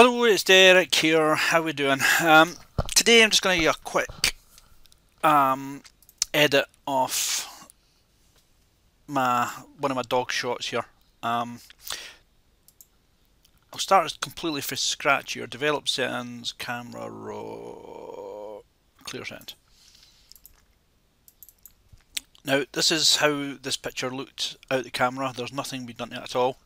Hello, it's Derek here. How we doing? Today I'm just going to do a quick edit of one of my dog shots here. I'll start completely from scratch here. Develop settings, camera raw, clear settings. Now this is how this picture looked out the camera. There's nothing been done to it at all.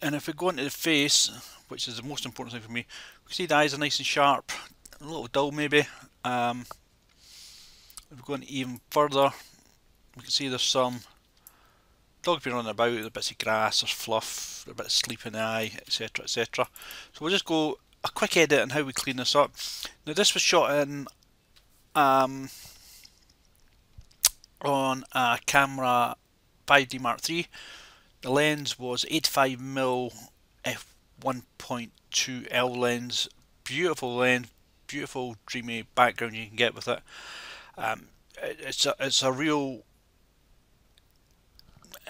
And if we go into the face, which is the most important thing for me, we can see the eyes are nice and sharp, a little dull maybe. If we go in even further, we can see there's some dogs been running about, there's bits of grass, there's fluff, there's a bit of sleep in the eye, etc, etc. So we'll just go a quick edit on how we clean this up. Now this was shot in on a camera 5D Mark III. The lens was 85mm f1.2L lens. Beautiful lens, beautiful dreamy background you can get with it. It's a real.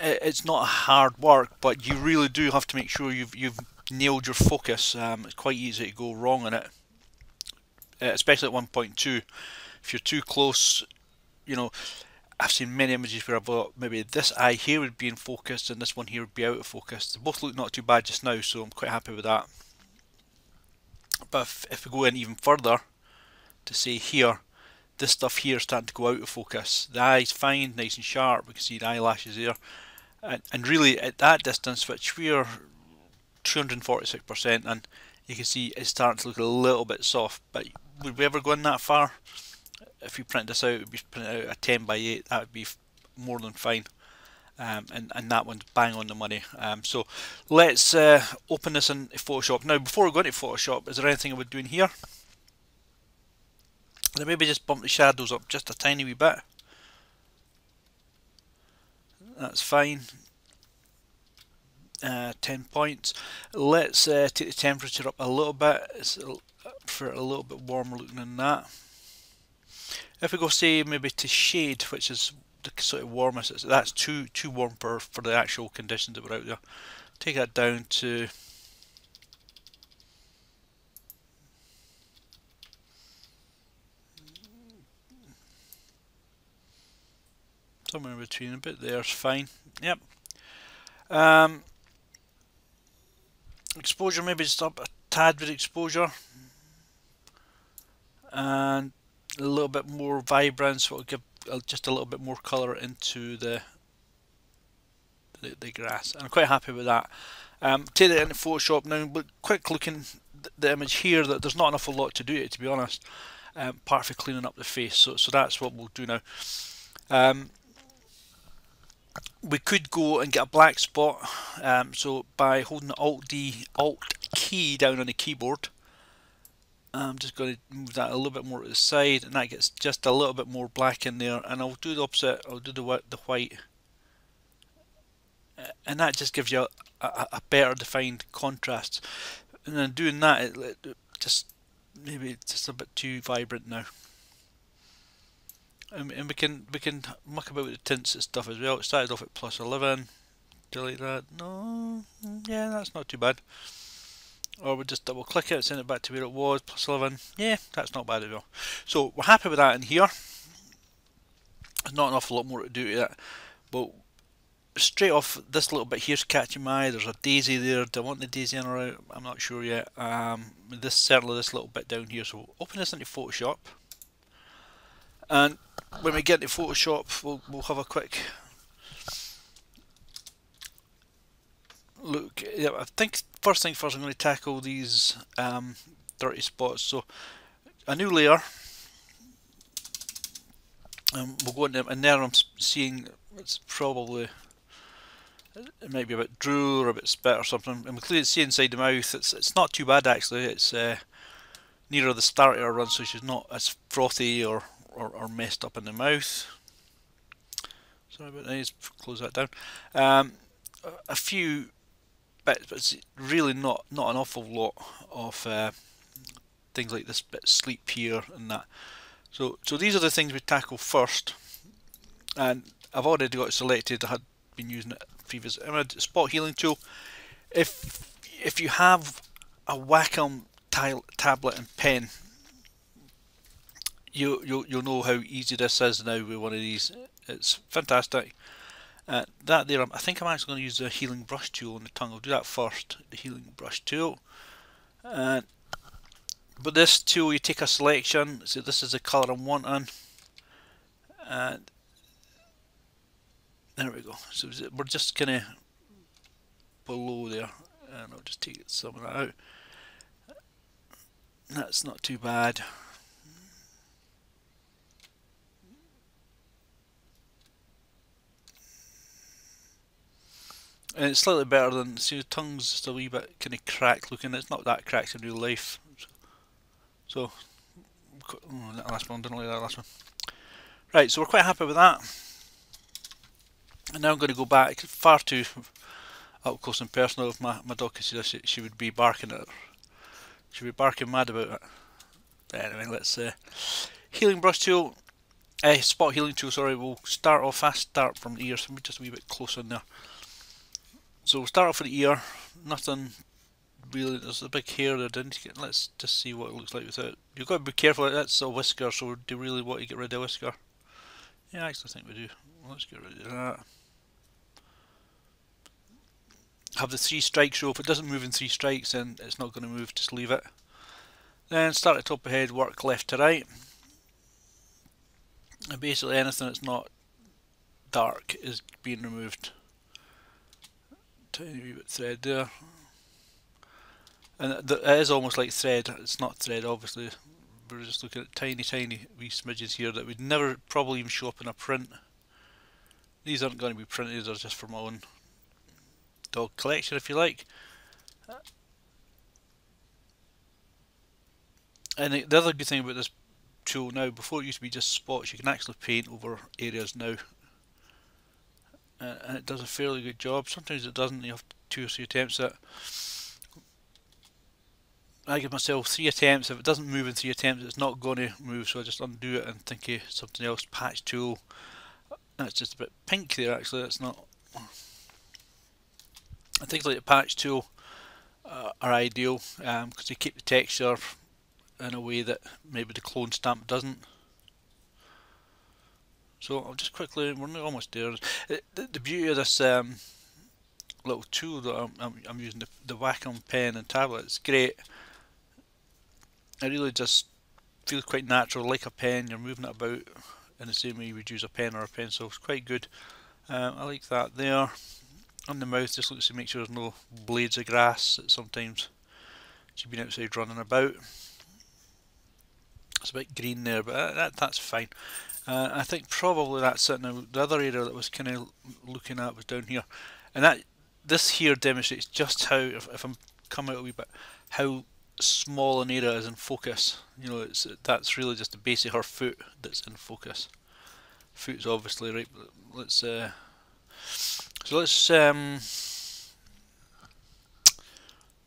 It's not hard work, but you really do have to make sure you've nailed your focus. It's quite easy to go wrong in it, especially at 1.2. If you're too close, you know. I've seen many images where I thought maybe this eye here would be in focus and this one here would be out of focus. They both look not too bad just now, so I'm quite happy with that. But if we go in even further to say here, this stuff here is starting to go out of focus. The eye's fine, nice and sharp, we can see the eyelashes there. And really at that distance, which we are 246%, and you can see it's starting to look a little bit soft, but would we ever go in that far? If you print this out, it would be printed out a 10x8, that would be more than fine. And that one's bang on the money. So let's open this in Photoshop. Now before we go into Photoshop, is there anything I would do in here? Then maybe just bump the shadows up just a tiny wee bit. That's fine. 10 points. Let's take the temperature up a little bit. It's for a little bit warmer looking than that. If we go say maybe to shade, which is the sort of warmest, that's too warm for the actual conditions that were out there. Take that down to somewhere in between, a bit there's fine. Yep. Exposure, maybe just up a tad with exposure, and a little bit more vibrance, so it'll give just a little bit more colour into the grass. And I'm quite happy with that. Take that into Photoshop now. But quick looking the image here, that there's not an awful lot to do it, to be honest. Apart from cleaning up the face. So that's what we'll do now. We could go and get a black spot. So by holding the Alt key down on the keyboard. I'm just going to move that a little bit more to the side, and that gets just a little bit more black in there, and I'll do the opposite. I'll do the white, and that just gives you a better defined contrast. And then doing that, it just maybe just a bit too vibrant now. And we can muck about with the tints and stuff as well. It started off at +11. Delete that. No, yeah, that's not too bad. Or we just double click it, send it back to where it was, +11. Yeah, that's not bad at all. So we're happy with that in here. There's not an awful lot more to do to that. But straight off, this little bit here's catching my eye. There's a daisy there. Do I want the daisy in or out? I'm not sure yet. Certainly this little bit down here. So we'll open this into Photoshop. And when we get to Photoshop, we'll have a quick look. Yeah, I think first thing first, I'm going to tackle these dirty spots. So a new layer, we'll go into, and there I'm seeing it's probably, it might be a bit drool or a bit spit or something, and we clearly see inside the mouth. It's not too bad actually. It's nearer the start of her run, so she's not as frothy or messed up in the mouth. Sorry about that. Let's close that down. A few bits, but it's really not an awful lot of things like this bit sleep here and that. So these are the things we tackle first, and I've already got it selected. I had been using it previous. I'm going to spot healing tool. If if you have a Wacom tablet and pen, you'll know how easy this is now with one of these. It's fantastic. That there, I think I'm actually going to use the healing brush tool on the tongue. I'll do that first, the healing brush tool. But this tool, you take a selection, so this is the colour I'm wanting, and there we go. So we're just kind of below there, and I'll just take some of that out. That's not too bad. And it's slightly better than, see, the tongue's just a wee bit kind of cracked looking. It's not that cracked in real life. So, oh, that last one, didn't like that last one. Right, so we're quite happy with that. And now I'm going to go back far too up close and personal. If my dog could see this, she would be barking at it. She would be barking mad about it. But anyway, let's healing brush tool, spot healing tool. Sorry, we'll start off fast. Start from the ear, so just a wee bit closer in there. So we'll start off with the ear. Nothing really. There's a big hair there. Didn't get. Let's just see what it looks like without. You've got to be careful. That's a whisker, so do you really want to get rid of the whisker? Yeah, I actually think we do. Let's get rid of that. Have the 3 strikes, so if it doesn't move in 3 strikes, then it's not going to move. Just leave it. Then start at top of head, work left to right. And basically anything that's not dark is being removed. Tiny wee bit of thread there. And it is almost like thread. It's not thread, obviously. We're just looking at tiny wee smidges here that would never probably even show up in a print. These aren't going to be printed, they're just for my own dog collection, if you like. And the other good thing about this tool now, before it used to be just spots, you can actually paint over areas now. And it does a fairly good job. Sometimes it doesn't, you have 2 or 3 attempts at it. I give myself 3 attempts. If it doesn't move in 3 attempts, it's not going to move, so I just undo it and think of something else. Patch tool. That's just a bit pink there, actually. That's not. I think like the patch tool are ideal because they keep the texture in a way that maybe the clone stamp doesn't. So I'll just quickly, we're almost there. The beauty of this little tool that I'm using, the Wacom pen and tablet, it's great. It really just feels quite natural, like a pen. You're moving it about in the same way you would use a pen or a pencil. It's quite good. I like that there. On the mouth, just looks to make sure there's no blades of grass that sometimes she's been outside running about. It's a bit green there, but that's fine. I think probably that's it now. The other area that was kind of looking at was down here, and this here demonstrates just how, if I'm coming out a wee bit, how small an area is in focus. You know, that's really just the base of her foot that's in focus. Foot's obviously right. Let's so let's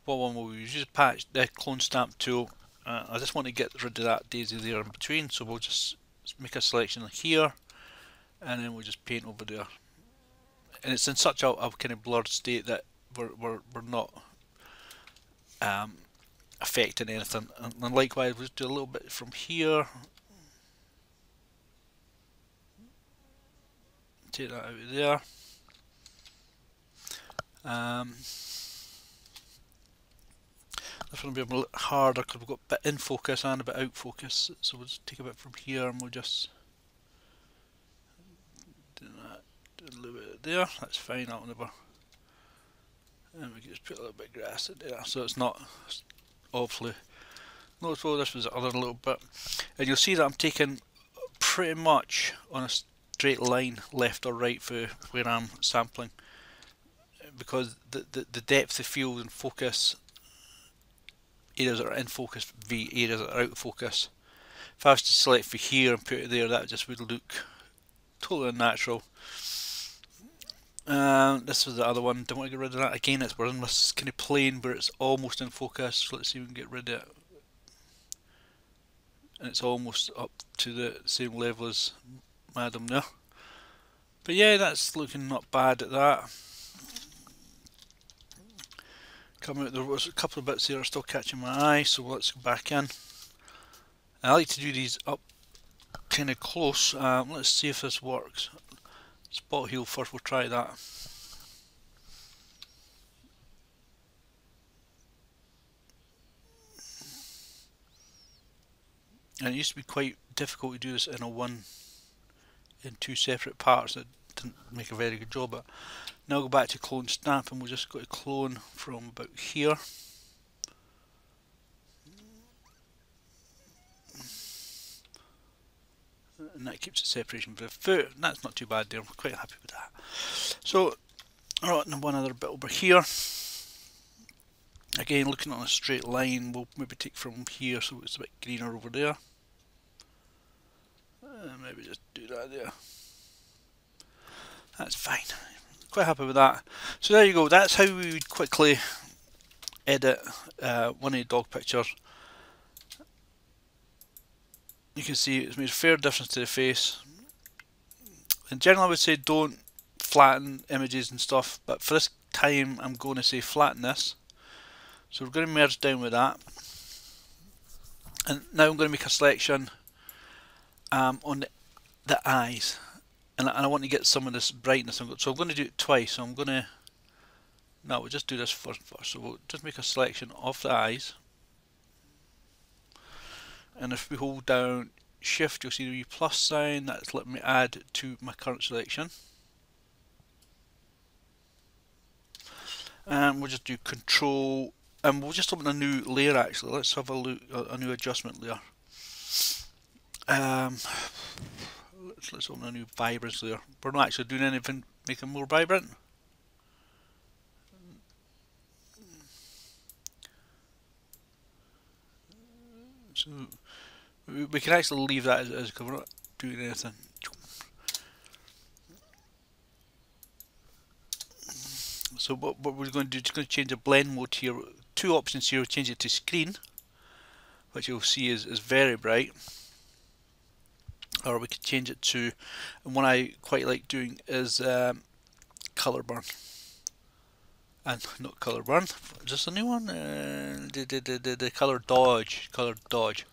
what one will we use? Use patch the clone stamp tool. I just want to get rid of that daisy there in between, so we'll just make a selection here, and then we'll just paint over there. And it's in such a kind of blurred state that we're not affecting anything. And likewise, we'll just do a little bit from here. Take that out of there. This one will be a bit harder because we've got a bit in focus and a bit out focus. So we'll just take a bit from here and we'll just do that. Do a little bit there. That's fine. That'll never. And we can just put a little bit of grass in there, so it's not awfully noticeable. This was the other little bit, and you'll see that I'm taking pretty much on a straight line left or right for where I'm sampling, because the depth of field and focus, areas that are in focus v areas that are out of focus. If I was to select for here and put it there, that just would look totally unnatural. This was the other one. Don't want to get rid of that. Again, we're in this kind of plane where it's almost in focus. So let's see if we can get rid of it. And it's almost up to the same level as Madam there. But yeah, that's looking not bad at that. come out. There was a couple of bits there are still catching my eye, so let's go back in. I like to do these up kind of close. Let's see if this works. Spot heal first, we'll try that. And it used to be quite difficult to do this in two separate parts. It didn't make a very good job, but now go back to clone snap and we'll just go to clone from about here. And that keeps the separation for the foot. That's not too bad there, I'm quite happy with that. So, alright, and one other bit over here. Again, looking on a straight line, we'll maybe take from here so it's a bit greener over there. Maybe just do that there. That's fine. Quite happy with that. So there you go, that's how we would quickly edit one of the dog pictures. You can see it's made a fair difference to the face. In general I would say don't flatten images and stuff, but for this time I'm going to say flatten this. So we're going to merge down with that. And now I'm going to make a selection on the eyes. And I want to get some of this brightness. So I'm going to do it twice. So I'm going to... No, we'll just do this first. So we'll just make a selection of the eyes. And if we hold down Shift, you'll see the wee plus sign. That's letting me add to my current selection. And we'll just do Control, and we'll just open a new layer actually. Let's have a look, a new adjustment layer. Let's open a new vibrance layer. We're not actually doing anything making more vibrant. So we can actually leave that as because we're not doing anything. So what we're going to do is going to change the blend mode here. Two options here. We'll change it to screen, which you'll see is very bright. Or we could change it to, and one I quite like doing is color burn. And not color burn, is this a new one? The color dodge.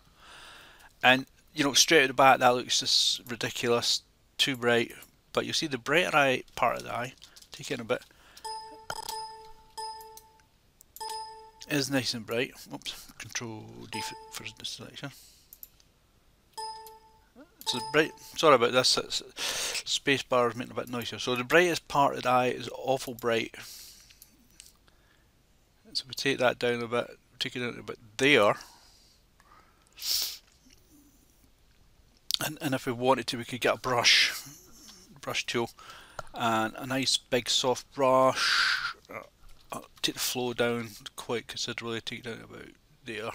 And you know, straight out the bat that looks just ridiculous, too bright. But you see the brighter eye part of the eye, take it in a bit, is nice and bright. Oops, Control D for the selection. So bright. Sorry about this. Space bar is making a bit noisier. So the brightest part of the eye is awful bright. So we take that down a bit, take it down a bit there. And if we wanted to, we could get a brush tool and a nice big soft brush. Take the flow down quite considerably, take it down about there,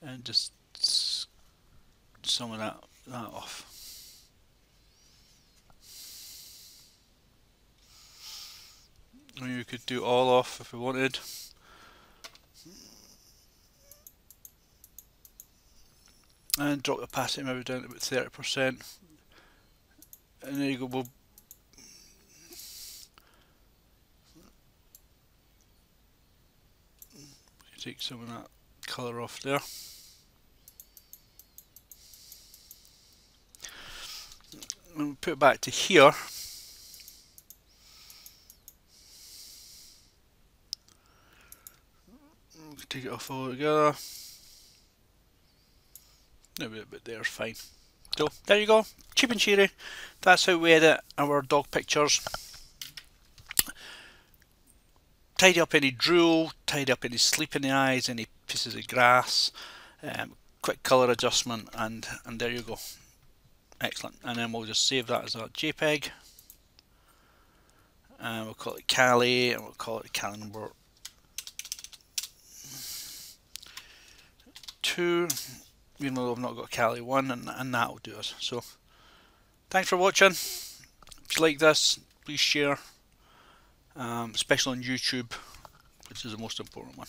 and just some of that off. Or you could do all off if we wanted. And drop the opacity maybe down to about 30%. And there you go. We'll take some of that colour off there. And we'll put it back to here. We'll take it off all together. Maybe a bit there's fine. So there you go, cheap and cheery. That's how we edit our dog pictures. Tidy up any drool, tidy up any sleep in the eyes, any pieces of grass, quick colour adjustment, and there you go. Excellent. And then we'll just save that as a JPEG. And we'll call it Cali, and we'll call it Cali number 2. Even though I've not got Cali 1, and that will do us. So, thanks for watching. If you like this, please share, especially on YouTube, which is the most important one.